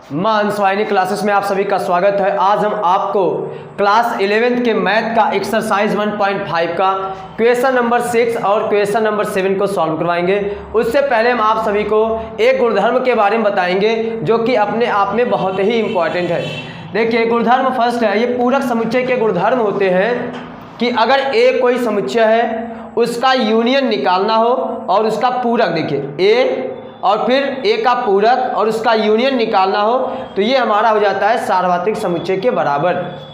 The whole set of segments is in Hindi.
वाहिनी क्लासेस में आप सभी का स्वागत है। आज हम आपको क्लास 11th के मैथ का एक्सरसाइज 1.5 का क्वेश्चन नंबर 6 और क्वेश्चन नंबर 7 को सॉल्व करवाएंगे। उससे पहले हम आप सभी को एक गुणधर्म के बारे में बताएंगे जो कि अपने आप में बहुत ही इम्पॉर्टेंट है। देखिए, गुणधर्म फर्स्ट है, ये पूरक समुच्चय के गुणधर्म होते हैं कि अगर ए कोई समुच्चय है उसका यूनियन निकालना हो और उसका पूरक, देखिए ए और फिर ए का पूरक और उसका यूनियन निकालना हो तो ये हमारा हो जाता है सार्वत्रिक समुच्चय के बराबर।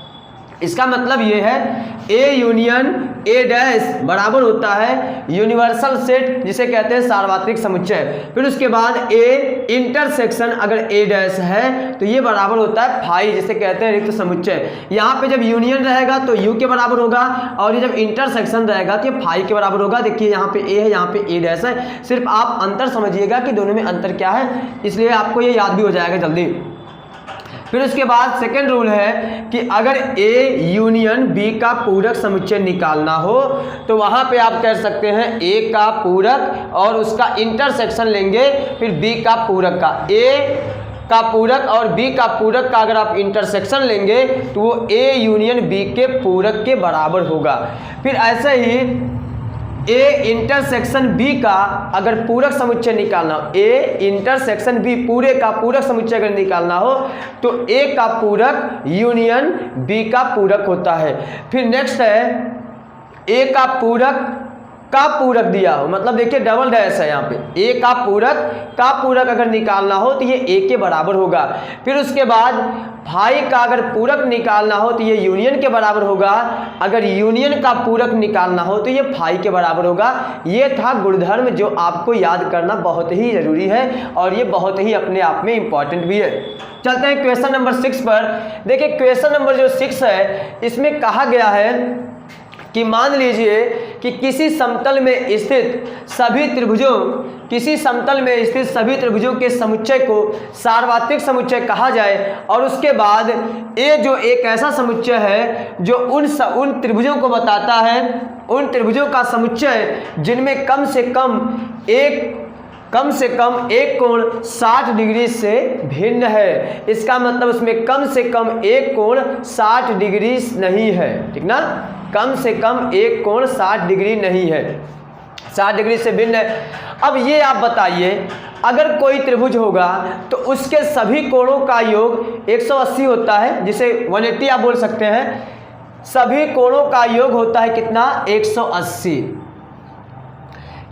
इसका मतलब ये है ए यूनियन ए डैश बराबर होता है यूनिवर्सल सेट जिसे कहते हैं सार्वत्रिक समुच्चय। फिर उसके बाद ए इंटरसेक्शन अगर ए डैश है तो ये बराबर होता है फाई जिसे कहते हैं रिक्त समुच्चय। यहाँ पे जब यूनियन रहेगा तो यू के बराबर होगा और ये जब इंटरसेक्शन रहेगा तो फाई के बराबर होगा। देखिए यहाँ पे ए है, यहाँ पे ए डैश है, सिर्फ आप अंतर समझिएगा कि दोनों में अंतर क्या है, इसलिए आपको ये याद भी हो जाएगा जल्दी। फिर उसके बाद सेकेंड रूल है कि अगर ए यूनियन बी का पूरक समुच्चय निकालना हो तो वहाँ पे आप कह सकते हैं ए का पूरक और उसका इंटरसेक्शन लेंगे, फिर बी का पूरक का। ए का पूरक और बी का पूरक का अगर आप इंटरसेक्शन लेंगे तो वो ए यूनियन बी के पूरक के बराबर होगा। फिर ऐसे ही ए इंटरसेक्शन बी का अगर पूरक समुच्चय निकालना हो, ए इंटरसेक्शन बी पूरे का पूरक समुच्चय अगर निकालना हो तो ए का पूरक यूनियन बी का पूरक होता है। फिर नेक्स्ट है ए का पूरक दिया हो, मतलब देखिए डबल डैश है यहाँ पे, ए का पूरक अगर निकालना हो तो ये ए के बराबर होगा। फिर उसके बाद फाई का अगर पूरक निकालना हो तो ये यूनियन के बराबर होगा, अगर यूनियन का पूरक निकालना हो तो ये फाई के बराबर होगा। ये था गुणधर्म जो आपको याद करना बहुत ही ज़रूरी है और ये बहुत ही अपने आप में इम्पॉर्टेंट भी है। चलते हैं क्वेश्चन नंबर 6 पर। देखिए क्वेश्चन नंबर जो 6 है इसमें कहा गया है कि मान लीजिए कि किसी समतल में स्थित सभी त्रिभुजों के समुच्चय को सार्वत्रिक समुच्चय कहा जाए और उसके बाद ए जो एक ऐसा समुच्चय है जो उन त्रिभुजों को बताता है, उन त्रिभुजों का समुच्चय जिनमें कम से कम एक कोण 60 डिग्री से भिन्न है। इसका मतलब उसमें कम से कम एक कोण 60 डिग्री नहीं है, ठीक ना, कम से कम एक कोण 60 डिग्री नहीं है, 60 डिग्री से भिन्न है। अब ये आप बताइए, अगर कोई त्रिभुज होगा तो उसके सभी कोणों का योग 180 होता है, जिसे 180 आप बोल सकते हैं। सभी कोणों का योग होता है कितना, 180।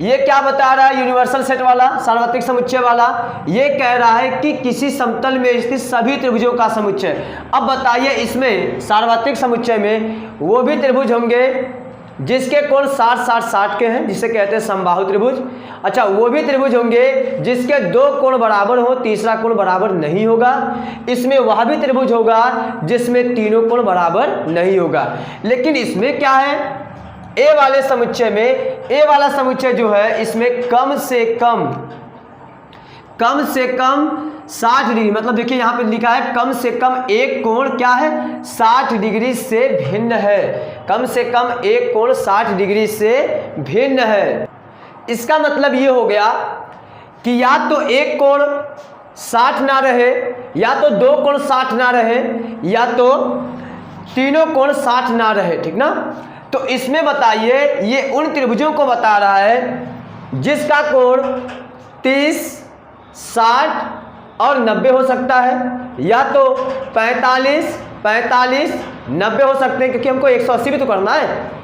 ये क्या बता रहा है यूनिवर्सल सेट वाला, सार्वत्रिक समुच्चय वाला, ये कह रहा है कि किसी समतल में स्थित सभी त्रिभुजों का समुच्चय। अब बताइए इसमें सार्वत्रिक समुच्चय में वो भी त्रिभुज होंगे जिसके कोण 60-60-60 के हैं, जिसे कहते हैं समबाहु त्रिभुज। अच्छा, वो भी त्रिभुज होंगे जिसके दो कोण बराबर हो, तीसरा कोण बराबर नहीं होगा। इसमें वह भी त्रिभुज होगा जिसमें तीनों कोण बराबर नहीं होगा। लेकिन इसमें क्या है, ए वाले समुच्चय में, ए वाला समुच्चय जो है इसमें कम से कम 60 डिग्री, मतलब देखिए यहाँ पे लिखा है कम से कम एक कोण क्या है, 60 डिग्री से भिन्न है, कम से कम एक कोण 60 डिग्री से भिन्न है। इसका मतलब ये हो गया कि या तो एक कोण 60 ना रहे, या तो दो कोण 60 ना रहे, या तो तीनों कोण 60 ना रहे, ठीक ना। तो इसमें बताइए ये उन त्रिभुजों को बता रहा है जिसका कोण 30, 60 और 90 हो सकता है, या तो 45, 90 हो सकते हैं, क्योंकि हमको 180 भी तो करना है।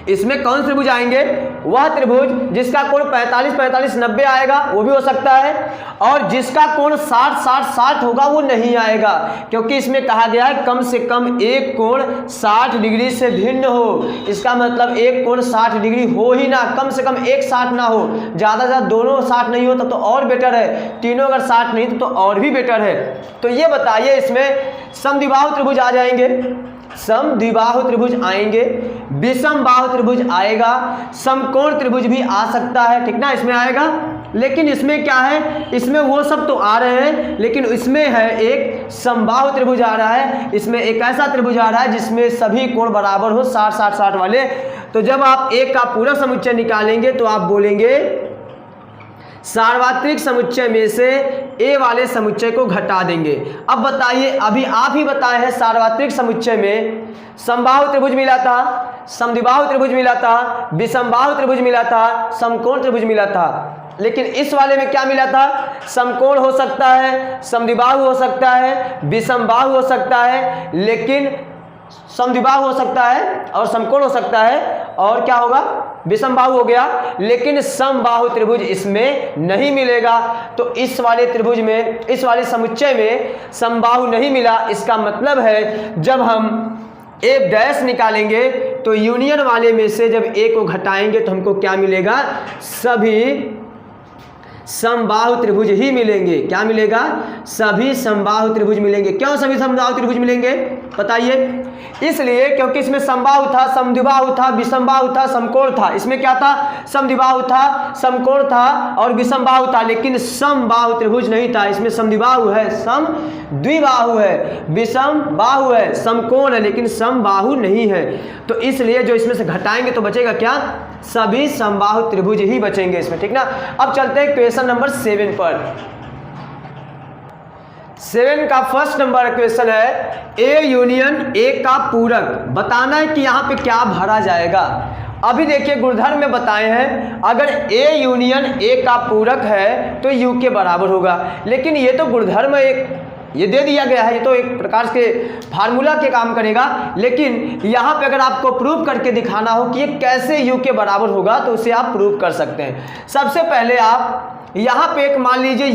इसमें कौन से त्रिभुज आएंगे, वह त्रिभुज जिसका कोण 45, 90 आएगा वो भी हो सकता है, और जिसका कोण 60 होगा वो नहीं आएगा, क्योंकि इसमें कहा गया है कम से कम एक कोण 60 डिग्री से भिन्न हो। इसका मतलब एक कोण 60 डिग्री हो ही ना, कम से कम एक 60 ना हो, ज़्यादा से ज़्यादा दोनों 60 नहीं हो तब तो और बेटर है, तीनों अगर 60 नहीं तो और भी बेटर है। तो ये बताइए इसमें समद्विबाहु त्रिभुज आ जाएंगे, समद्विबाहु त्रिभुज आएंगे, विषम बाहु त्रिभुज आएगा, समकोण त्रिभुज भी आ सकता है, ठीक ना, इसमें आएगा। लेकिन इसमें क्या है, इसमें वो सब तो आ रहे हैं, लेकिन इसमें है एक समबाहु त्रिभुज आ रहा है, इसमें एक ऐसा त्रिभुज आ रहा है जिसमें सभी कोण बराबर हो, 60-60-60 वाले। तो जब आप एक का पूरा समुच्चय निकालेंगे तो आप बोलेंगे सार्वत्रिक समुच्चय में से ए वाले समुच्चय को घटा देंगे। अब बताइए, अभी आप ही बताए हैं सार्वत्रिक समुच्चय में समबाहु त्रिभुज मिला था, समद्विबाहु त्रिभुज मिला था, विषमबाहु त्रिभुज मिला था, समकोण त्रिभुज मिला था। लेकिन इस वाले में क्या मिला था? समकोण हो सकता है, समद्विबाहु हो सकता है, विषमबाहु हो सकता है, लेकिन समद्विबाहु हो सकता है और समकोण हो सकता है, और क्या होगा? विषमबाहु हो गया, लेकिन समबाहु त्रिभुज इसमें नहीं मिलेगा। तो इस वाले त्रिभुज में, इस वाले समुच्चय में समबाहु नहीं मिला। इसका मतलब है जब हम ए डैश निकालेंगे तो यूनियन वाले में से जब ए को घटाएंगे तो हमको क्या मिलेगा? सभी समबाहु त्रिभुज ही मिलेंगे। क्या मिलेगा? सभी समबाहु त्रिभुज मिलेंगे। क्यों सभी समबाहु त्रिभुज मिलेंगे बताइए? इसलिए क्योंकि इसमें समबाहु था, समद्विबाहु था, विषमबाहु था, समकोण था। इसमें क्या था? समद्विबाहु था, समकोण था और विषमबाहु था, लेकिन समबाहु त्रिभुज नहीं था। इसमें समद्विबाहु है, समद्विबाहु है, विषमबाहु है, समकोण है, लेकिन समबाहु नहीं है। तो इसलिए जो इसमें से घटाएंगे तो बचेगा क्या? सभी समबाहु त्रिभुज ही बचेंगे इसमें, ठीक ना। अब चलते हैं क्वेश्चन नंबर 7 पर। 7 का फर्स्ट नंबर क्वेश्चन है, ए यूनियन ए का पूरक बताना है कि यहाँ पे क्या भरा जाएगा। अभी देखिए गुणधर्म में बताए हैं, अगर ए यूनियन ए का पूरक है तो यू के बराबर होगा। लेकिन ये तो गुणधर्म एक ये दे दिया गया है, ये तो एक प्रकार के फार्मूला के काम करेगा। लेकिन यहाँ पे अगर आपको प्रूव करके दिखाना हो कि ये कैसे यू के बराबर होगा तो उसे आप प्रूव कर सकते हैं। सबसे पहले आप यहाँ पे एक मान लीजिए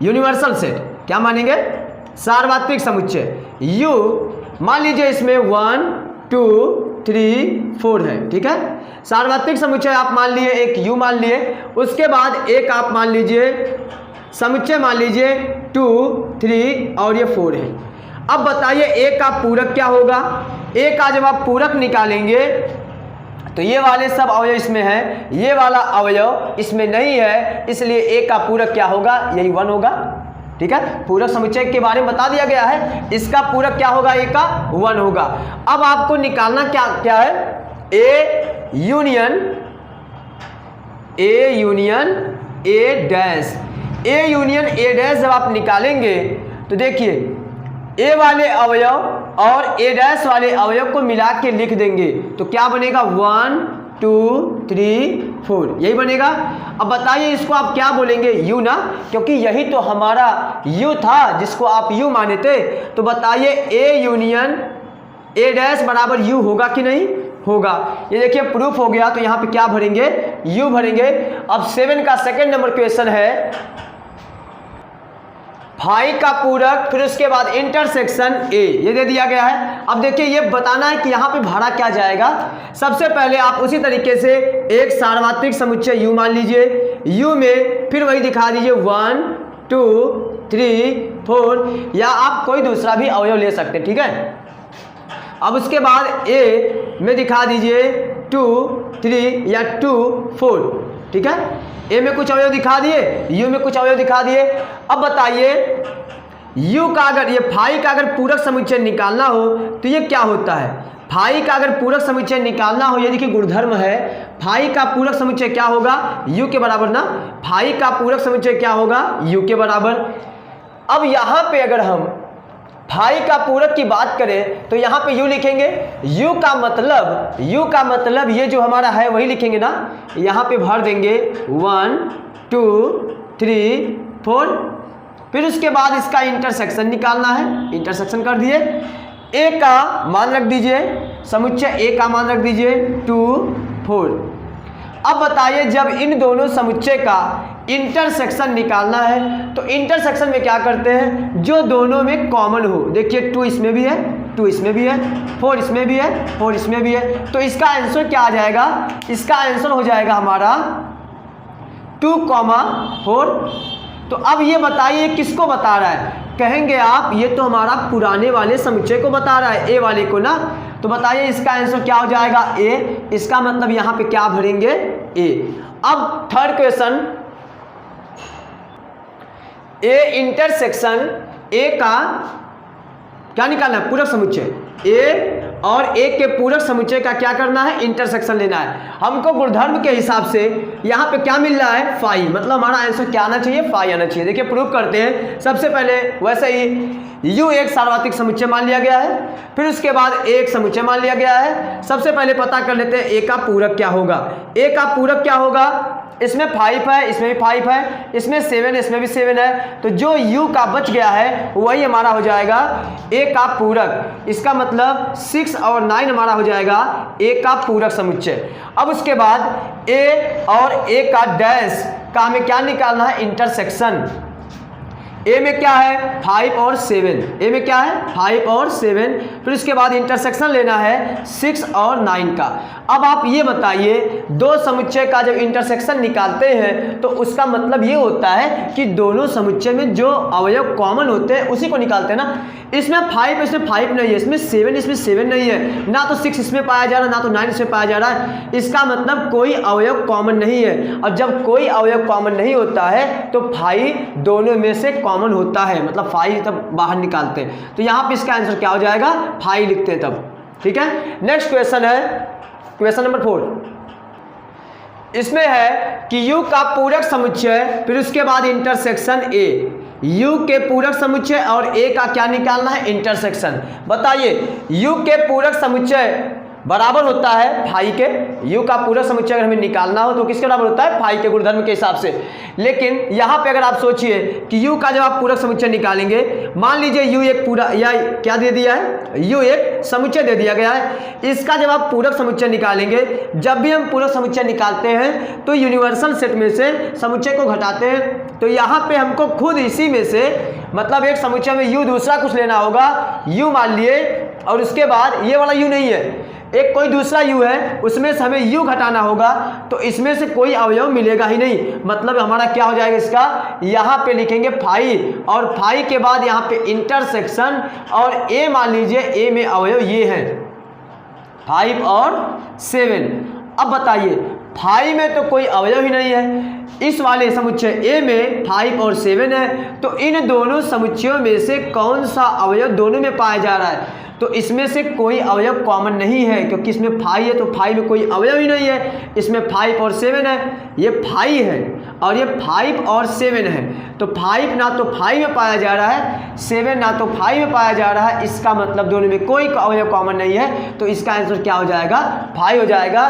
यूनिवर्सल सेट, क्या मानेंगे? सार्वत्रिक समुच्चय यू मान लीजिए इसमें 1 2 3 4 है, ठीक है। सार्वत्रिक समुच्चय आप मान लिए, एक यू मान लिए, उसके बाद एक आप मान लीजिए समुच्चय मान लीजिए 2 3 और ये 4 है। अब बताइए ए का पूरक क्या होगा? ए का जब आप पूरक निकालेंगे तो ये वाले सब अवयव इसमें है, ये वाला अवयव इसमें नहीं है, इसलिए ए का पूरक क्या होगा? यही 1 होगा, ठीक है। पूरक समुच्चय के बारे में बता दिया गया है, इसका पूरक क्या होगा? ए का 1 होगा। अब आपको निकालना क्या है? A union A dash. A union A dash जब आप निकालेंगे तो देखिए ए वाले अवयव और ए डैश वाले अवयव को मिला के लिख देंगे तो क्या बनेगा? 1 2 3 4 यही बनेगा। अब बताइए इसको आप क्या बोलेंगे? यू ना, क्योंकि यही तो हमारा यू था जिसको आप यू माने थे। तो बताइए ए यूनियन ए डैश बराबर यू होगा कि नहीं होगा? ये देखिए प्रूफ हो गया। तो यहाँ पे क्या भरेंगे? यू भरेंगे। अब 7 का सेकंड नंबर क्वेश्चन है, फाई का पूरक फिर उसके बाद इंटरसेक्शन ए, ये दे दिया गया है। अब देखिए ये बताना है कि यहाँ पे भरा क्या जाएगा। सबसे पहले आप उसी तरीके से एक सार्वत्रिक समुच्चय यू मान लीजिए, यू में फिर वही दिखा दीजिए 1 2 3 4 या आप कोई दूसरा भी अवयव ले सकते हैं, ठीक है। अब उसके बाद ए में दिखा दीजिए 2 3 या 2 4, ठीक है। ए में कुछ अवयव दिखा दिए, यू में कुछ अवयव दिखा दिए। अब बताइए यू का अगर ये फाई का अगर पूरक समुच्चय निकालना हो तो ये क्या होता है? फाई का अगर पूरक समुच्चय निकालना हो, ये देखिए गुणधर्म है, फाई का पूरक समुच्चय क्या होगा? यू के बराबर ना। फाई का पूरक समुच्चय क्या होगा? यू के बराबर। अब यहाँ पे अगर हम फाई का पूरक की बात करें तो यहाँ पे यू लिखेंगे। यू का मतलब ये जो हमारा है वही लिखेंगे ना, यहाँ पे भर देंगे 1 2 3 4। फिर उसके बाद इसका इंटरसेक्शन निकालना है, इंटरसेक्शन कर दिए। ए का मान रख दीजिए, समुच्चय ए का मान रख दीजिए 2 4। अब बताइए जब इन दोनों समुच्चय का इंटरसेक्शन निकालना है तो इंटरसेक्शन में क्या करते हैं? जो दोनों में कॉमन हो। देखिए 2 इसमें भी है, 2 इसमें भी है, 4 इसमें भी है, 4 इसमें भी है। तो इसका आंसर क्या आ जाएगा? इसका आंसर हो जाएगा हमारा 2, 4। तो अब ये बताइए किसको बता रहा है? कहेंगे आप ये तो हमारा पुराने वाले समुच्चय को बता रहा है, ए वाले को ना। तो बताइए इसका आंसर क्या हो जाएगा? ए। इसका मतलब यहाँ पे क्या भरेंगे? ए। अब third question, A intersection A का क्या निकालना है? पूरक समुच्चय ए और एक के पूरक समुच्चय का क्या करना है, इंटरसेक्शन लेना है। हमको गुणधर्म के हिसाब से यहाँ पे क्या मिल रहा है, फाई, मतलब हमारा आंसर क्या आना चाहिए, फाई आना चाहिए। देखिए प्रूव करते हैं। सबसे पहले वैसे ही U एक सार्वत्रिक समुच्चय मान लिया गया है, फिर उसके बाद A एक समुच्चय मान लिया गया है। सबसे पहले पता कर लेते हैं A का पूरक क्या होगा। A का पूरक क्या होगा, इसमें 5 है, इसमें भी 5 है, इसमें 7, इसमें भी 7 है, तो जो U का बच गया है वही हमारा हो जाएगा A का पूरक। इसका मतलब 6 और 9 हमारा हो जाएगा A का पूरक समुच्चय। अब उसके बाद A और A का डैश का हमें क्या निकालना है, इंटरसेक्शन। A में क्या है, 5 और 7, A में क्या है 5 और 7, फिर उसके बाद इंटरसेक्शन लेना है 6 और 9 का। अब आप ये बताइए, दो समुच्चय का जब इंटरसेक्शन निकालते हैं तो उसका मतलब ये होता है कि दोनों समुच्चय में जो अवयव कॉमन होते हैं उसी को निकालते हैं ना। इसमें 5, इसमें 5 नहीं है, इसमें 7, इसमें 7 नहीं है, ना तो 6 इसमें पाया जा रहा है, ना तो 9 इसमें पाया जा रहा है। इसका मतलब कोई अवयव कॉमन नहीं है, और जब कोई अवयव कॉमन नहीं होता है तो 5 दोनों में से कॉमन होता है, मतलब 5 तब बाहर निकालते हैं। तो यहाँ पे इसका आंसर क्या हो जाएगा, 5 लिखते हैं तब। ठीक है, नेक्स्ट क्वेश्चन है क्वेश्चन नंबर 4। इसमें है कि U का पूरक समुच्चय, फिर उसके बाद इंटरसेक्शन A। U के पूरक समुच्चय और A का क्या निकालना है, इंटरसेक्शन। बताइए, U के पूरक समुच्चय बराबर होता है फाई के। U का पूरक समुच्चय अगर हमें निकालना हो तो किसके बराबर होता है, फाई के गुणधर्म के हिसाब से। लेकिन यहाँ पे अगर आप सोचिए कि U का जब आप पूरक समुच्चय निकालेंगे, मान लीजिए U एक पूरा या क्या दे दिया है, U एक समुच्चय दे दिया गया है। इसका जब आप पूरक समुच्चय निकालेंगे, जब भी हम पूरक समुच्चय निकालते हैं तो यूनिवर्सल सेट में से समुच्चय को घटाते हैं। तो यहाँ पे हमको खुद इसी में से, मतलब एक समुच्चय में U दूसरा कुछ लेना होगा, U मान लिए, और उसके बाद ये वाला U नहीं है, एक कोई दूसरा U है, उसमें से हमें U घटाना होगा, तो इसमें से कोई अवयव मिलेगा ही नहीं। मतलब हमारा क्या हो जाएगा, इसका यहाँ पे लिखेंगे 5, और 5 के बाद यहाँ पे इंटरसेक्शन, और A मान लीजिए, A में अवयव ये हैं 5 और 7। अब बताइए 5 में तो कोई अवयव ही नहीं है, इस वाले समुच्चय A में 5 और 7 है, तो इन दोनों समुच्चयों में से कौन सा अवयव दोनों में पाया जा रहा है, तो इसमें से कोई अवयव कॉमन नहीं है, क्योंकि इसमें 5 है तो 5 में कोई अवयव ही नहीं है। इसमें 5 और 7 है, ये 5 है और ये 5 और 7 है, तो 5 ना तो 5 में पाया जा रहा है, 7 ना तो 5 में पाया जा रहा है। इसका मतलब दोनों में कोई अवयव कॉमन नहीं है, तो इसका आंसर क्या हो जाएगा, 5 हो जाएगा।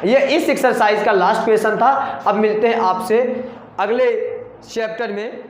ये इस एक्सरसाइज का लास्ट क्वेश्चन था। अब मिलते हैं आपसे अगले चैप्टर में।